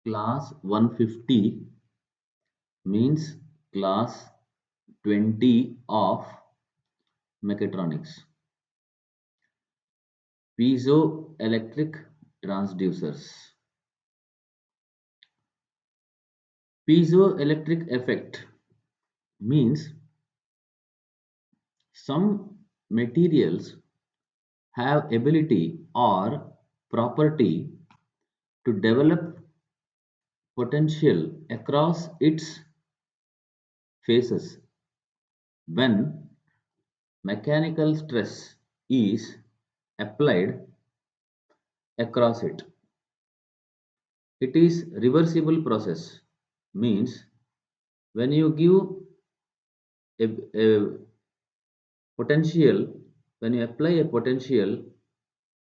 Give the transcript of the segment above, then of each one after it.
Class 150 means class 20 of mechatronics. Piezoelectric transducers. Piezoelectric effect means some materials have ability or property to develop potential across its faces when mechanical stress is applied across it. It is reversible process means when you give a potential, when you apply a potential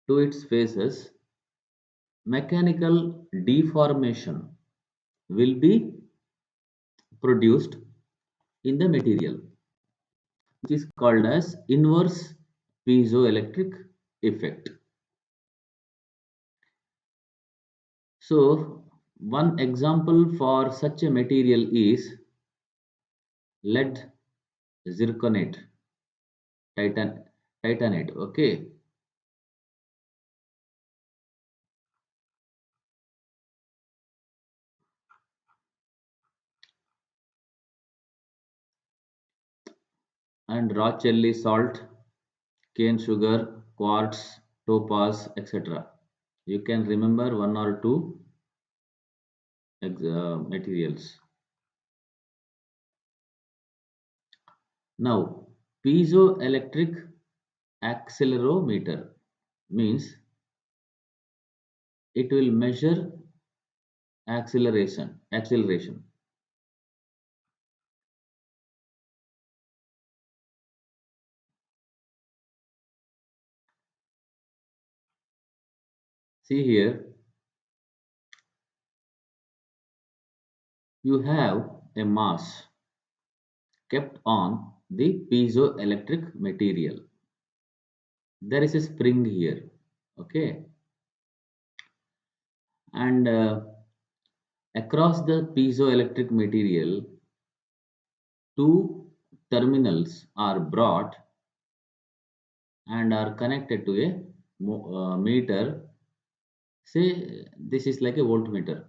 to its faces, mechanical deformation will be produced in the material, which is called as inverse piezoelectric effect. So, one example for such a material is lead zirconate, titan, titanate. Okay, and Rochelli salt, cane sugar, quartz, topaz, etc. You can remember one or two materials. Now, piezoelectric accelerometer means it will measure acceleration. See here, you have a mass kept on the piezoelectric material. There is a spring here, okay, and across the piezoelectric material, two terminals are brought and are connected to a meter. Say this is like a voltmeter.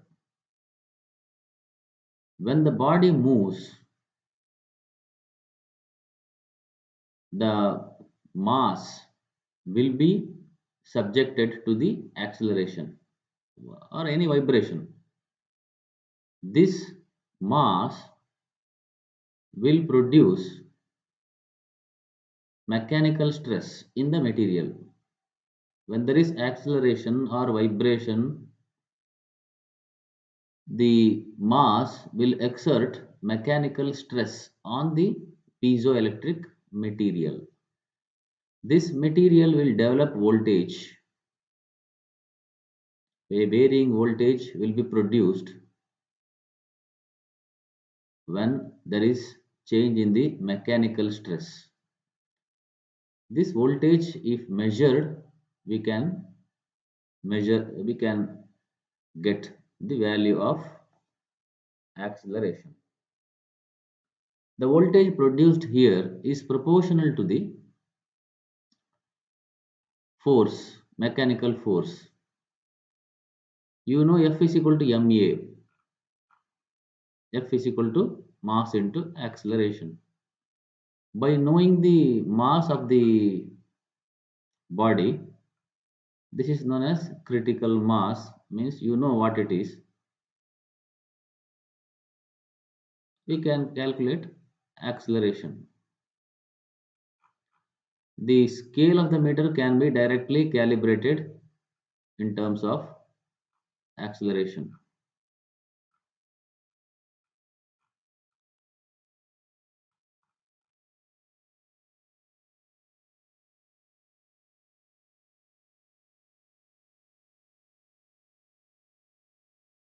When the body moves, the mass will be subjected to the acceleration or any vibration. This mass will produce mechanical stress in the material. When there is acceleration or vibration, the mass will exert mechanical stress on the piezoelectric material. This material will develop voltage. A varying voltage will be produced when there is change in the mechanical stress. This voltage, if measured, we can we can get the value of acceleration. The voltage produced here is proportional to the force, mechanical force. You know F is equal to ma. F is equal to mass into acceleration. By knowing the mass of the body, this is known as critical mass, means you know what it is. We can calculate acceleration. The scale of the meter can be directly calibrated in terms of acceleration.